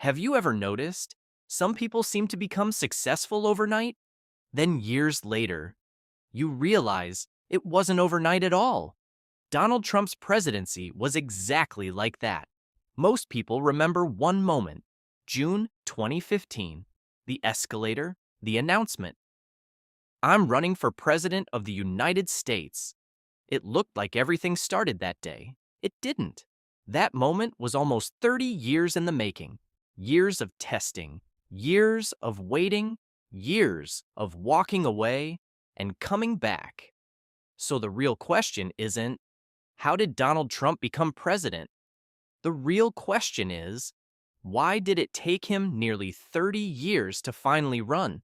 Have you ever noticed? Some people seem to become successful overnight, then years later, you realize it wasn't overnight at all. Donald Trump's presidency was exactly like that. Most people remember one moment, June 2015, the escalator, the announcement. I'm running for president of the United States. It looked like everything started that day. It didn't. That moment was almost 30 years in the making. Years of testing, years of waiting, years of walking away and coming back. So the real question isn't, how did Donald Trump become president? The real question is, why did it take him nearly 30 years to finally run?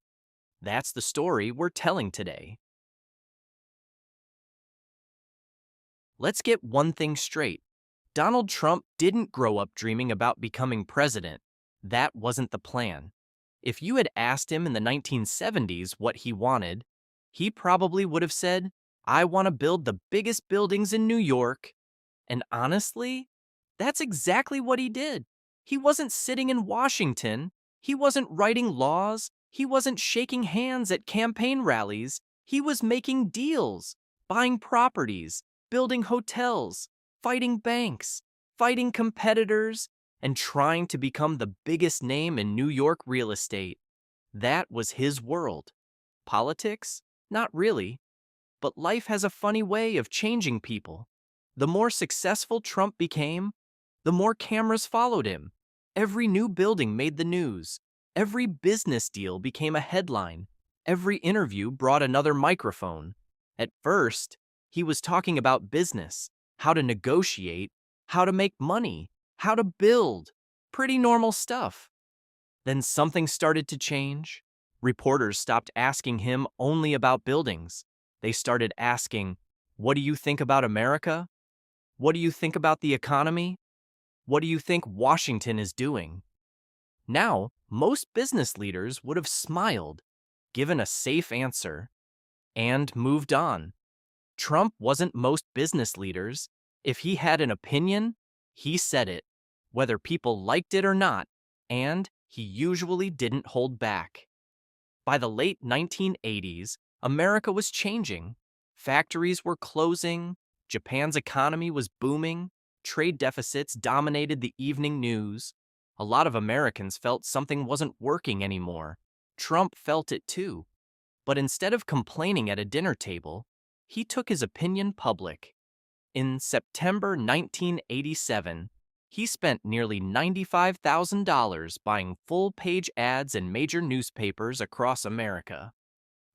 That's the story we're telling today. Let's get one thing straight. Donald Trump didn't grow up dreaming about becoming president. That wasn't the plan. If you had asked him in the 1970s what he wanted, he probably would have said, I want to build the biggest buildings in New York. And honestly, that's exactly what he did. He wasn't sitting in Washington. He wasn't writing laws. He wasn't shaking hands at campaign rallies. He was making deals, buying properties, building hotels, fighting banks, fighting competitors, and trying to become the biggest name in New York real estate. That was his world. Politics? Not really. But life has a funny way of changing people. The more successful Trump became, the more cameras followed him. Every new building made the news. Every business deal became a headline. Every interview brought another microphone. At first, he was talking about business, how to negotiate, how to make money, how to build. Pretty normal stuff. Then something started to change. Reporters stopped asking him only about buildings. They started asking, what do you think about America? What do you think about the economy? What do you think Washington is doing? Now, most business leaders would have smiled, given a safe answer, and moved on. Trump wasn't most business leaders. If he had an opinion, he said it, whether people liked it or not, and he usually didn't hold back. By the late 1980s, America was changing. Factories were closing, Japan's economy was booming, trade deficits dominated the evening news. A lot of Americans felt something wasn't working anymore. Trump felt it too. But instead of complaining at a dinner table, he took his opinion public. In September 1987, he spent nearly $95,000 buying full-page ads in major newspapers across America.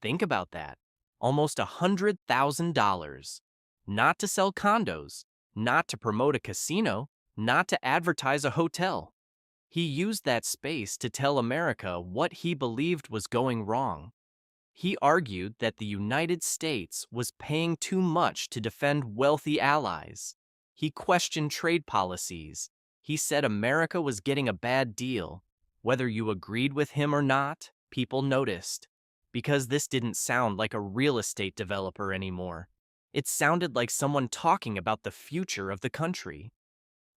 Think about that. Almost $100,000. Not to sell condos, not to promote a casino, not to advertise a hotel. He used that space to tell America what he believed was going wrong. He argued that the United States was paying too much to defend wealthy allies. He questioned trade policies. He said America was getting a bad deal. Whether you agreed with him or not, people noticed. Because this didn't sound like a real estate developer anymore. It sounded like someone talking about the future of the country.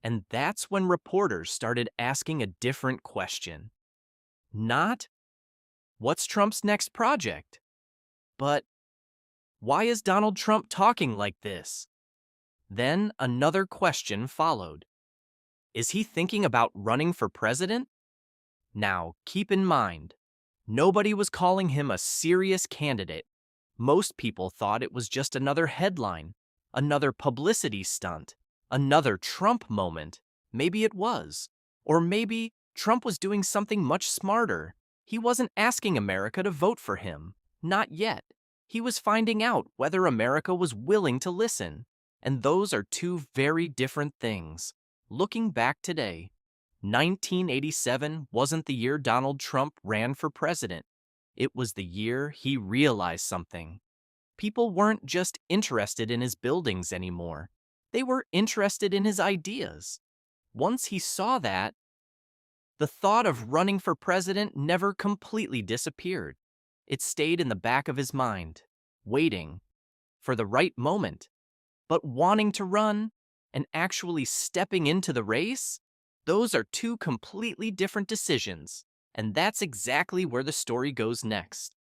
And that's when reporters started asking a different question. Not, what's Trump's next project? But, why is Donald Trump talking like this? Then another question followed. Is he thinking about running for president? Now, keep in mind, nobody was calling him a serious candidate. Most people thought it was just another headline, another publicity stunt, another Trump moment. Maybe it was. Or maybe Trump was doing something much smarter. He wasn't asking America to vote for him. Not yet. He was finding out whether America was willing to listen. And those are two very different things. Looking back today, 1987 wasn't the year Donald Trump ran for president. It was the year he realized something. People weren't just interested in his buildings anymore. They were interested in his ideas. Once he saw that, the thought of running for president never completely disappeared. It stayed in the back of his mind, waiting for the right moment. But wanting to run and actually stepping into the race, Those are two completely different decisions, and that's exactly where the story goes next.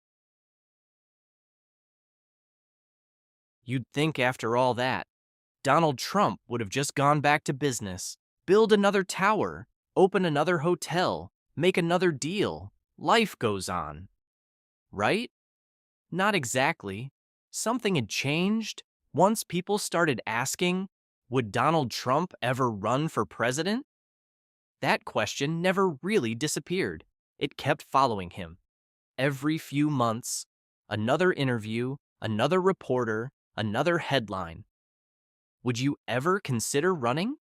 You'd think after all that, Donald Trump would have just gone back to business, build another tower, open another hotel, make another deal. Life goes on, right? Not exactly. Something had changed. Once people started asking, would Donald Trump ever run for president? That question never really disappeared. It kept following him. Every few months, another interview, another reporter, another headline. Would you ever consider running?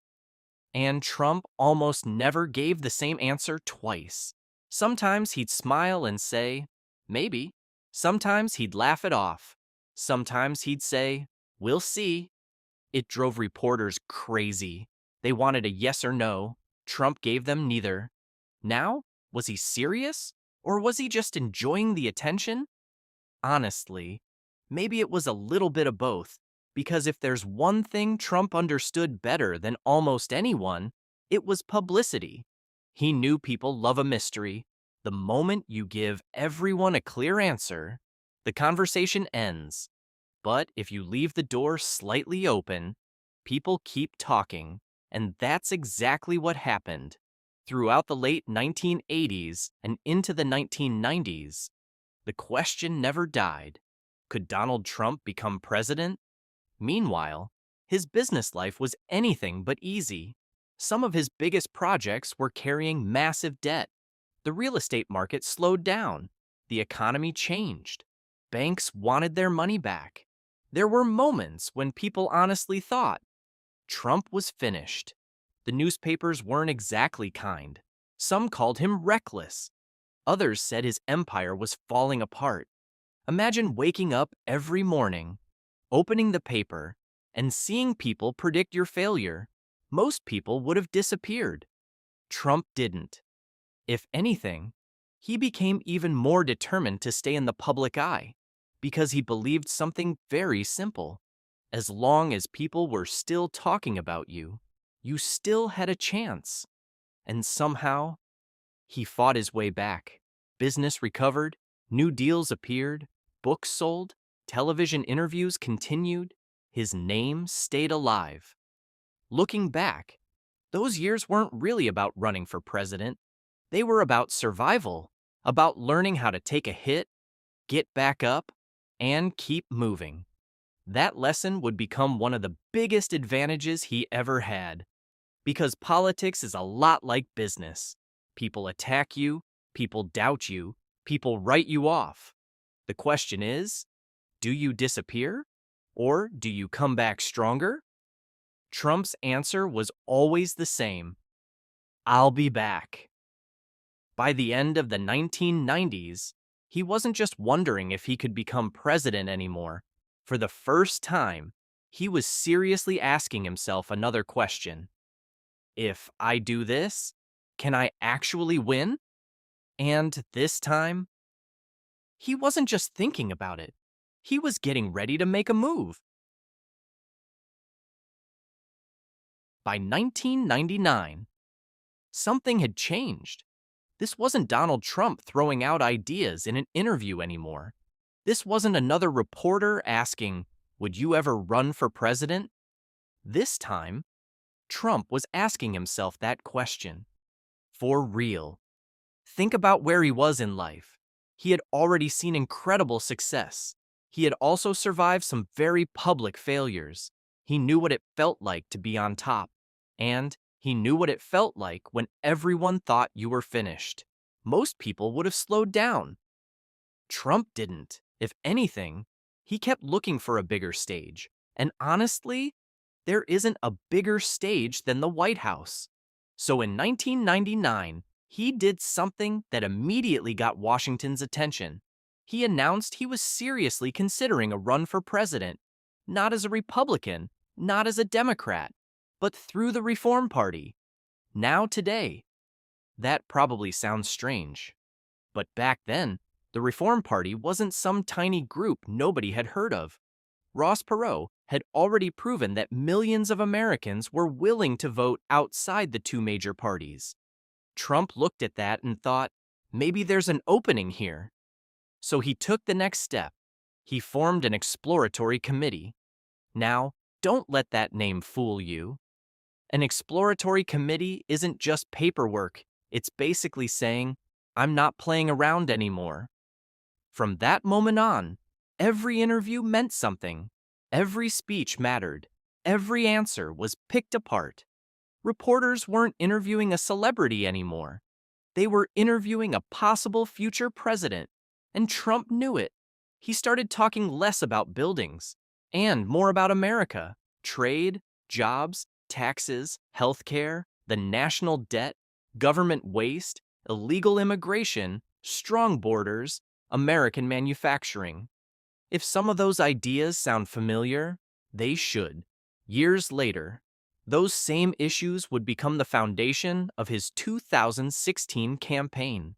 And Trump almost never gave the same answer twice. Sometimes he'd smile and say, maybe. Sometimes he'd laugh it off. Sometimes he'd say, we'll see. It drove reporters crazy. They wanted a yes or no. Trump gave them neither. Now, was he serious? Or was he just enjoying the attention? Honestly, maybe it was a little bit of both. Because if there's one thing Trump understood better than almost anyone, it was publicity. He knew people love a mystery. The moment you give everyone a clear answer, the conversation ends. But if you leave the door slightly open, people keep talking, and that's exactly what happened. Throughout the late 1980s and into the 1990s, the question never died. Could Donald Trump become president? Meanwhile, his business life was anything but easy. Some of his biggest projects were carrying massive debt. The real estate market slowed down. The economy changed. Banks wanted their money back. There were moments when people honestly thought Trump was finished. The newspapers weren't exactly kind. Some called him reckless. Others said his empire was falling apart. Imagine waking up every morning, opening the paper, and seeing people predict your failure. Most people would have disappeared. Trump didn't. If anything, he became even more determined to stay in the public eye because he believed something very simple. As long as people were still talking about you, you still had a chance. And somehow, he fought his way back. Business recovered, new deals appeared, books sold, television interviews continued, his name stayed alive. Looking back, those years weren't really about running for president. They were about survival, about learning how to take a hit, get back up, and keep moving. That lesson would become one of the biggest advantages he ever had. Because politics is a lot like business. People attack you, people doubt you, people write you off. The question is, do you disappear? Or do you come back stronger? Trump's answer was always the same. I'll be back. By the end of the 1990s, he wasn't just wondering if he could become president anymore. For the first time, he was seriously asking himself another question. If I do this, can I actually win? And this time, he wasn't just thinking about it. He was getting ready to make a move. By 1999, something had changed. This wasn't Donald Trump throwing out ideas in an interview anymore. This wasn't another reporter asking, would you ever run for president? This time, Trump was asking himself that question. For real. Think about where he was in life. He had already seen incredible success. He had also survived some very public failures. He knew what it felt like to be on top. And he knew what it felt like when everyone thought you were finished. Most people would have slowed down. Trump didn't. If anything, he kept looking for a bigger stage. And honestly, there isn't a bigger stage than the White House. So in 1999, he did something that immediately got Washington's attention. He announced he was seriously considering a run for president, not as a Republican, not as a Democrat, but through the Reform Party. Now today, that probably sounds strange. But back then, the Reform Party wasn't some tiny group nobody had heard of. Ross Perot, had already proven that millions of Americans were willing to vote outside the two major parties. Trump looked at that and thought, maybe there's an opening here. So he took the next step. He formed an exploratory committee. Now, don't let that name fool you. An exploratory committee isn't just paperwork. It's basically saying, I'm not playing around anymore. From that moment on, every interview meant something. Every speech mattered. Every answer was picked apart. Reporters weren't interviewing a celebrity anymore. They were interviewing a possible future president, and Trump knew it. He started talking less about buildings and more about America, trade, jobs, taxes, healthcare, the national debt, government waste, illegal immigration, strong borders, American manufacturing. If some of those ideas sound familiar, they should. Years later, those same issues would become the foundation of his 2016 campaign.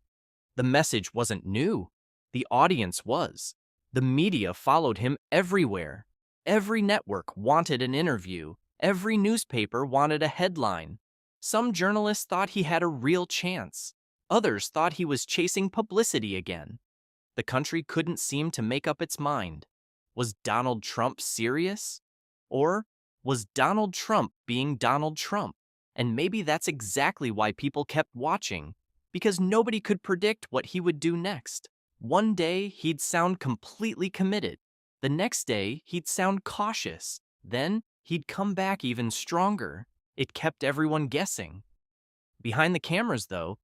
The message wasn't new. The audience was. The media followed him everywhere. Every network wanted an interview. Every newspaper wanted a headline. Some journalists thought he had a real chance. Others thought he was chasing publicity again. The country couldn't seem to make up its mind. Was Donald Trump serious? Or was Donald Trump being Donald Trump? And maybe that's exactly why people kept watching, because nobody could predict what he would do next. One day, he'd sound completely committed. The next day, he'd sound cautious. Then, he'd come back even stronger. It kept everyone guessing. Behind the cameras, though,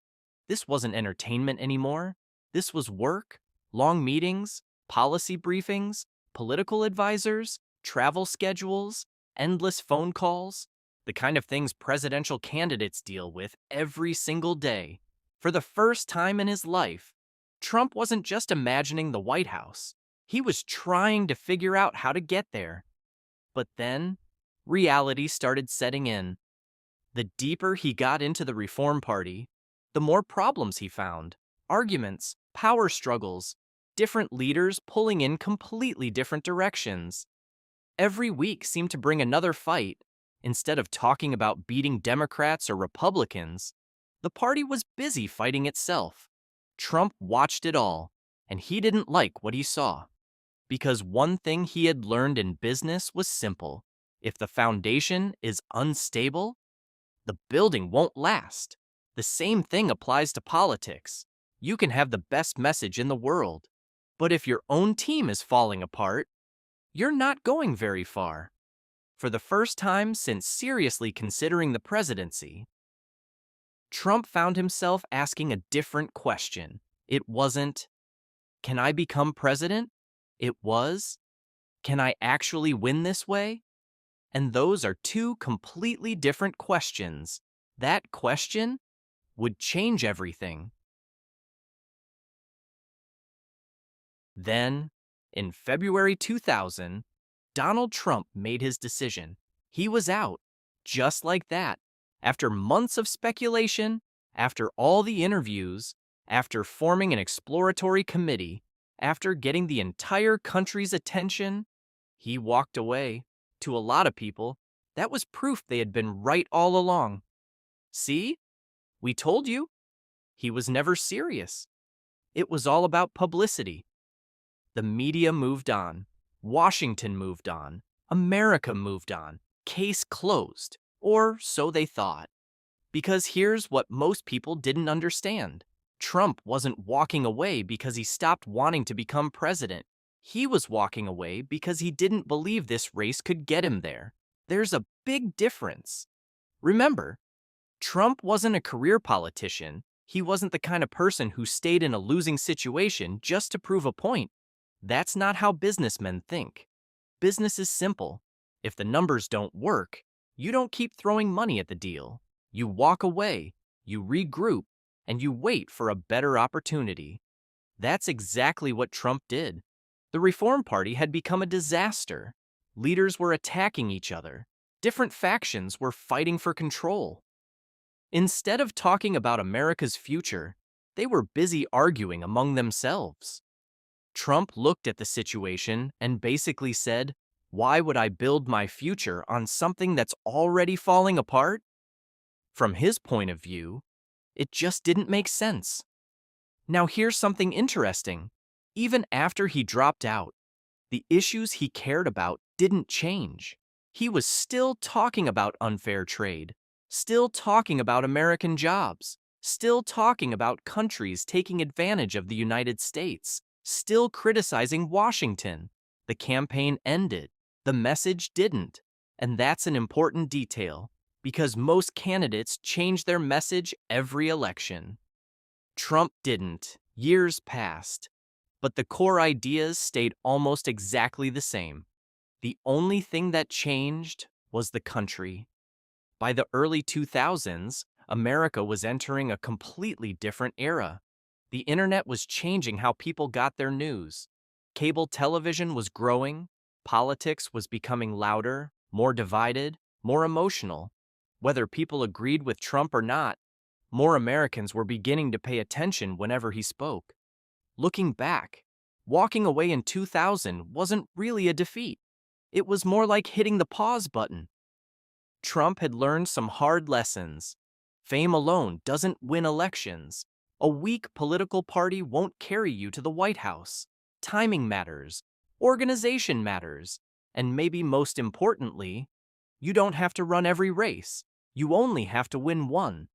this wasn't entertainment anymore. This was work. Long meetings, policy briefings, political advisors, travel schedules, endless phone calls, the kind of things presidential candidates deal with every single day. For the first time in his life, Trump wasn't just imagining the White House. He was trying to figure out how to get there. But then, reality started setting in. The deeper he got into the Reform Party, the more problems he found. Arguments, power struggles, different leaders pulling in completely different directions. Every week seemed to bring another fight. Instead of talking about beating Democrats or Republicans, the party was busy fighting itself. Trump watched it all, and he didn't like what he saw. Because one thing he had learned in business was simple. If the foundation is unstable, the building won't last. The same thing applies to politics. You can have the best message in the world, but if your own team is falling apart, you're not going very far. For the first time since seriously considering the presidency, Trump found himself asking a different question. It wasn't, can I become president? It was, can I actually win this way? And those are two completely different questions. That question would change everything. Then, in February 2000, Donald Trump made his decision. He was out, just like that. After months of speculation, after all the interviews, after forming an exploratory committee, after getting the entire country's attention, he walked away. To a lot of people, that was proof they had been right all along. See? We told you. He was never serious. It was all about publicity. The media moved on. Washington moved on. America moved on. Case closed. Or so they thought. Because here's what most people didn't understand. Trump wasn't walking away because he stopped wanting to become president. He was walking away because he didn't believe this race could get him there. There's a big difference. Remember, Trump wasn't a career politician. He wasn't the kind of person who stayed in a losing situation just to prove a point. That's not how businessmen think. Business is simple. If the numbers don't work, you don't keep throwing money at the deal. You walk away, you regroup, and you wait for a better opportunity. That's exactly what Trump did. The Reform Party had become a disaster. Leaders were attacking each other. Different factions were fighting for control. Instead of talking about America's future, they were busy arguing among themselves. Trump looked at the situation and basically said, Why would I build my future on something that's already falling apart? From his point of view, it just didn't make sense. Now here's something interesting. Even after he dropped out, the issues he cared about didn't change. He was still talking about unfair trade, still talking about American jobs, still talking about countries taking advantage of the United States, still criticizing Washington. The campaign ended. The message didn't. And that's an important detail, because most candidates change their message every election. Trump didn't. Years passed. But the core ideas stayed almost exactly the same. The only thing that changed was the country. By the early 2000s, America was entering a completely different era. The internet was changing how people got their news. Cable television was growing. Politics was becoming louder, more divided, more emotional. Whether people agreed with Trump or not, more Americans were beginning to pay attention whenever he spoke. Looking back, walking away in 2000 wasn't really a defeat. It was more like hitting the pause button. Trump had learned some hard lessons. Fame alone doesn't win elections. A weak political party won't carry you to the White House. Timing matters. Organization matters. And maybe most importantly, you don't have to run every race. You only have to win one.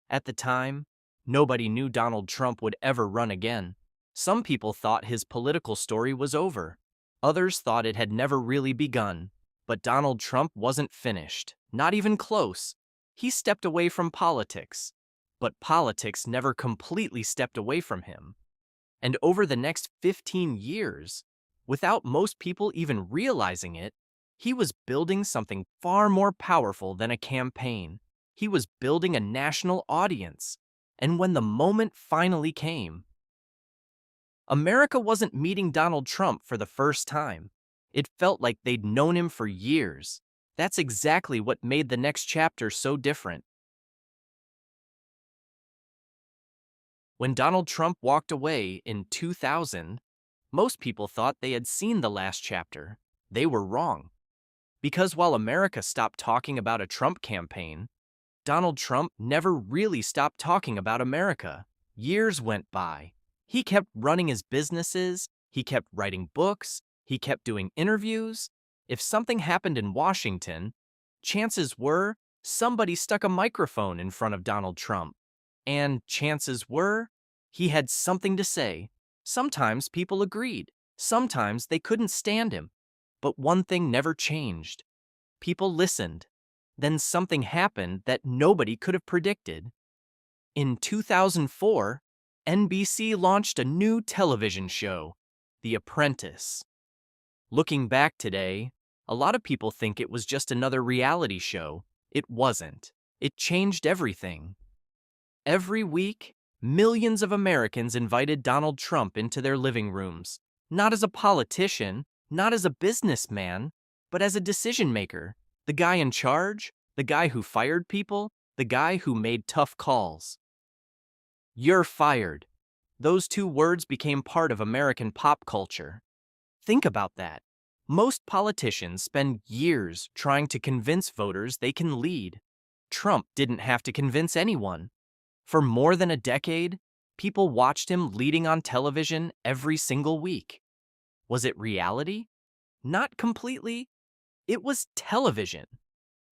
At the time, nobody knew Donald Trump would ever run again. Some people thought his political story was over. Others thought it had never really begun. But Donald Trump wasn't finished, not even close. He stepped away from politics. But politics never completely stepped away from him. And over the next 15 years, without most people even realizing it, he was building something far more powerful than a campaign. He was building a national audience. And when the moment finally came, America wasn't meeting Donald Trump for the first time. It felt like they'd known him for years. That's exactly what made the next chapter so different. When Donald Trump walked away in 2000, most people thought they had seen the last chapter. They were wrong. Because while America stopped talking about a Trump campaign, Donald Trump never really stopped talking about America. Years went by. He kept running his businesses, he kept writing books, he kept doing interviews. If something happened in Washington, chances were somebody stuck a microphone in front of Donald Trump. And chances were he had something to say. Sometimes people agreed. Sometimes they couldn't stand him. But one thing never changed. People listened. Then something happened that nobody could have predicted. In 2004, NBC launched a new television show, The Apprentice. Looking back today, a lot of people think it was just another reality show. It wasn't. It changed everything. Every week, millions of Americans invited Donald Trump into their living rooms, not as a politician, not as a businessman, but as a decision maker, the guy in charge, the guy who fired people, the guy who made tough calls. "You're fired." Those two words became part of American pop culture. Think about that. Most politicians spend years trying to convince voters they can lead. Trump didn't have to convince anyone. For more than a decade, people watched him leading on television every single week. Was it reality? Not completely. It was television.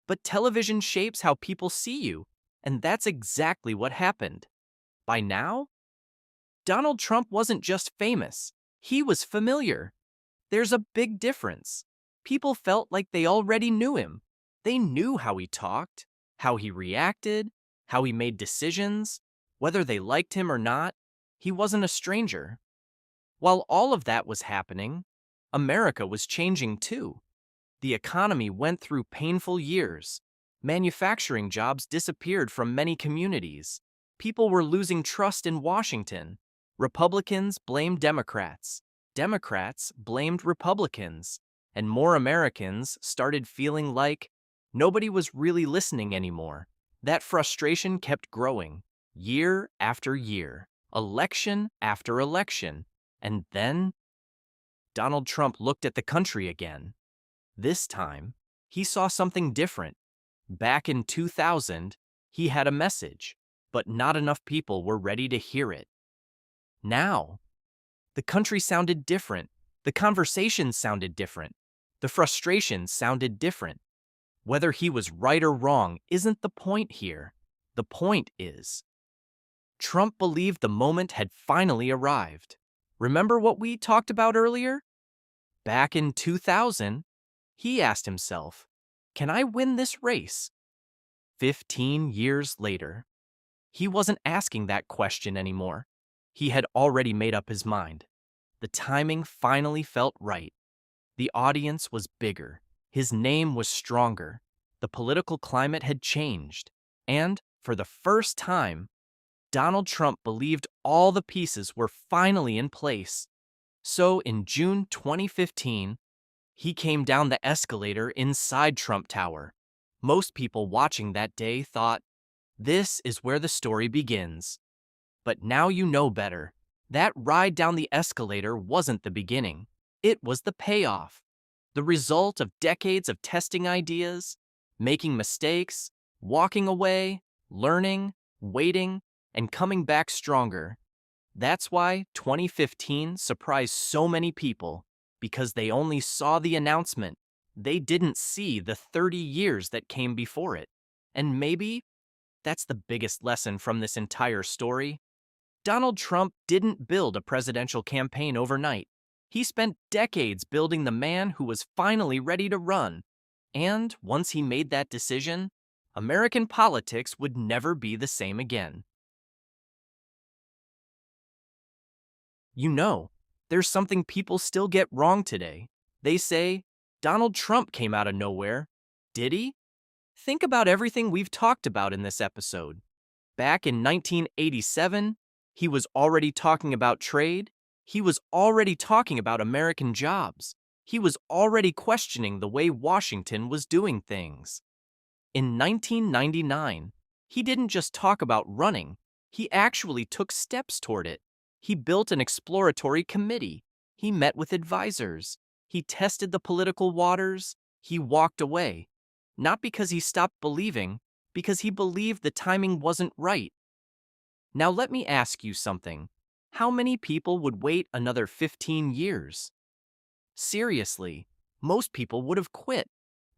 But television shapes how people see you, and that's exactly what happened. By now, Donald Trump wasn't just famous, he was familiar. There's a big difference. People felt like they already knew him. They knew how he talked, how he reacted, how he made decisions. Whether they liked him or not, he wasn't a stranger. While all of that was happening, America was changing too. The economy went through painful years. Manufacturing jobs disappeared from many communities. People were losing trust in Washington. Republicans blamed Democrats. Democrats blamed Republicans. And more Americans started feeling like nobody was really listening anymore. That frustration kept growing, year after year, election after election. And then Donald Trump looked at the country again. This time, he saw something different. Back in 2000, he had a message, but not enough people were ready to hear it. Now, the country sounded different. The conversations sounded different. The frustrations sounded different. Whether he was right or wrong isn't the point here. The point is, Trump believed the moment had finally arrived. Remember what we talked about earlier? Back in 2000, he asked himself, can I win this race? 15 years later, he wasn't asking that question anymore. He had already made up his mind. The timing finally felt right. The audience was bigger. His name was stronger. The political climate had changed. And, for the first time, Donald Trump believed all the pieces were finally in place. So, in June 2015, he came down the escalator inside Trump Tower. Most people watching that day thought, this is where the story begins. But now you know better. That ride down the escalator wasn't the beginning. It was the payoff. The result of decades of testing ideas, making mistakes, walking away, learning, waiting, and coming back stronger. That's why 2015 surprised so many people, because they only saw the announcement. They didn't see the 30 years that came before it. And maybe that's the biggest lesson from this entire story. Donald Trump didn't build a presidential campaign overnight. He spent decades building the man who was finally ready to run. And once he made that decision, American politics would never be the same again. You know, there's something people still get wrong today. They say, Donald Trump came out of nowhere. Did he? Think about everything we've talked about in this episode. Back in 1987, he was already talking about trade. He was already talking about American jobs. He was already questioning the way Washington was doing things. In 1999, he didn't just talk about running. He actually took steps toward it. He built an exploratory committee. He met with advisors. He tested the political waters. He walked away. Not because he stopped believing, because he believed the timing wasn't right. Now let me ask you something. How many people would wait another 15 years? Seriously, most people would have quit.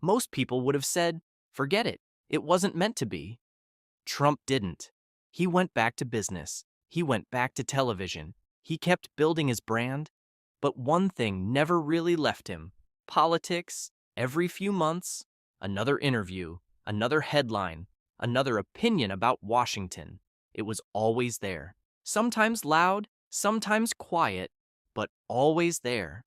Most people would have said, forget it, it wasn't meant to be. Trump didn't. He went back to business. He went back to television. He kept building his brand. But one thing never really left him. Politics, every few months, another interview, another headline, another opinion about Washington. It was always there. Sometimes loud, sometimes quiet, but always there.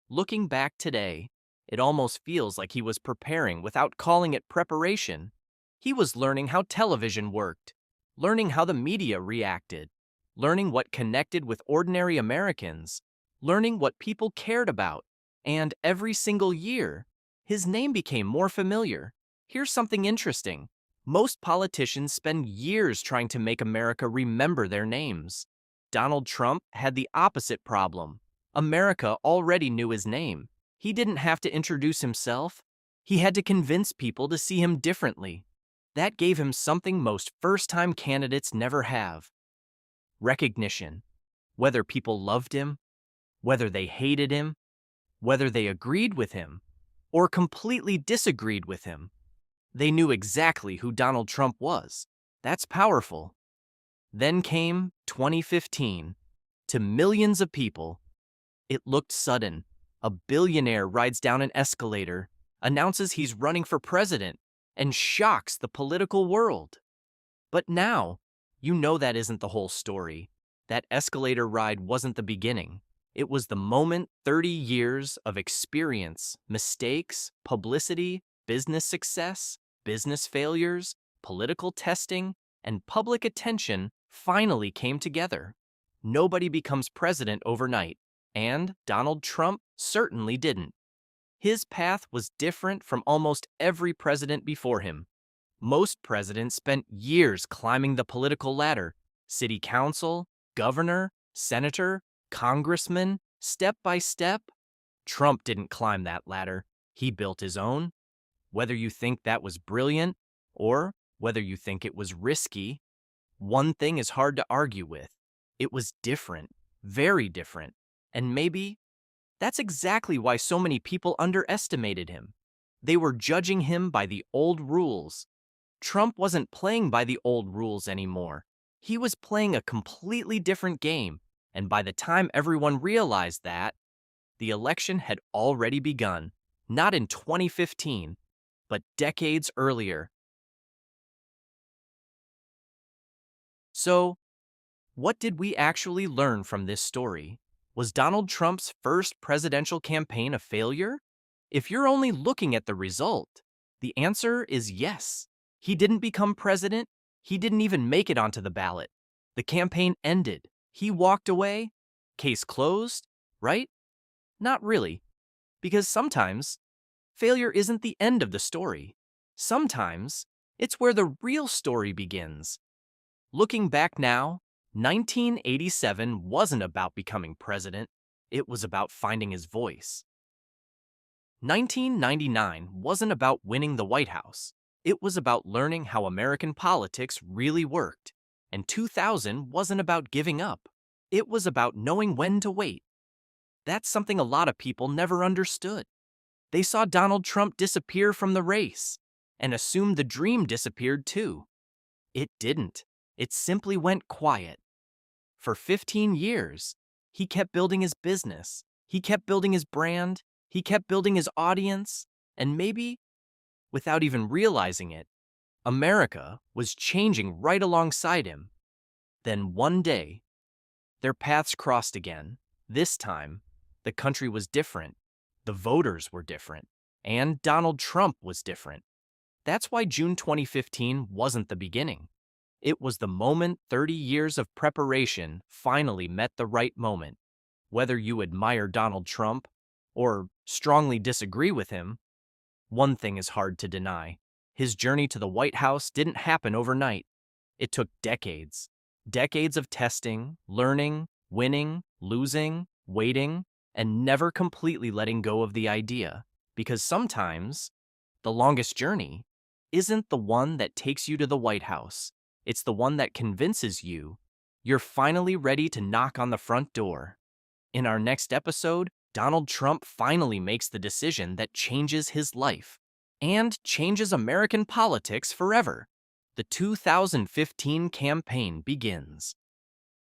Looking back today, it almost feels like he was preparing without calling it preparation. He was learning how television worked, learning how the media reacted, learning what connected with ordinary Americans, learning what people cared about, and every single year, his name became more familiar. Here's something interesting. Most politicians spend years trying to make America remember their names. Donald Trump had the opposite problem. America already knew his name. He didn't have to introduce himself. He had to convince people to see him differently. That gave him something most first-time candidates never have. Recognition. Whether people loved him, whether they hated him, whether they agreed with him, or completely disagreed with him. They knew exactly who Donald Trump was. That's powerful. Then came 2015. To millions of people, it looked sudden. A billionaire rides down an escalator, announces he's running for president, and shocks the political world. But now, you know that isn't the whole story. That escalator ride wasn't the beginning. It was the moment. 30 years of experience, mistakes, publicity, business success, business failures, political testing, and public attention finally came together. Nobody becomes president overnight, and Donald Trump certainly didn't. His path was different from almost every president before him. Most presidents spent years climbing the political ladder, city council, governor, senator, congressman, step by step. Trump didn't climb that ladder. He built his own. Whether you think that was brilliant or whether you think it was risky, one thing is hard to argue with. It was different, very different. And maybe that's exactly why so many people underestimated him. They were judging him by the old rules. Trump wasn't playing by the old rules anymore. He was playing a completely different game. And by the time everyone realized that, the election had already begun. Not in 2015, but decades earlier. So, what did we actually learn from this story? Was Donald Trump's first presidential campaign a failure? If you're only looking at the result, the answer is yes. He didn't become president. He didn't even make it onto the ballot. The campaign ended. He walked away. Case closed, right? Not really. Because sometimes, failure isn't the end of the story. Sometimes, it's where the real story begins. Looking back now, 1987 wasn't about becoming president. It was about finding his voice. 1999 wasn't about winning the White House. It was about learning how American politics really worked. And 2000 wasn't about giving up. It was about knowing when to wait. That's something a lot of people never understood. They saw Donald Trump disappear from the race and assumed the dream disappeared too. It didn't. It simply went quiet. For 15 years, he kept building his business. He kept building his brand. He kept building his audience. And maybe, without even realizing it, America was changing right alongside him. Then one day, their paths crossed again. This time, the country was different. The voters were different. And Donald Trump was different. That's why June 2015 wasn't the beginning. It was the moment 30 years of preparation finally met the right moment. Whether you admire Donald Trump or strongly disagree with him, one thing is hard to deny. His journey to the White House didn't happen overnight. It took decades. Decades of testing, learning, winning, losing, waiting, and never completely letting go of the idea. Because sometimes, the longest journey isn't the one that takes you to the White House. It's the one that convinces you you're finally ready to knock on the front door. In our next episode, Donald Trump finally makes the decision that changes his life and changes American politics forever. The 2015 campaign begins.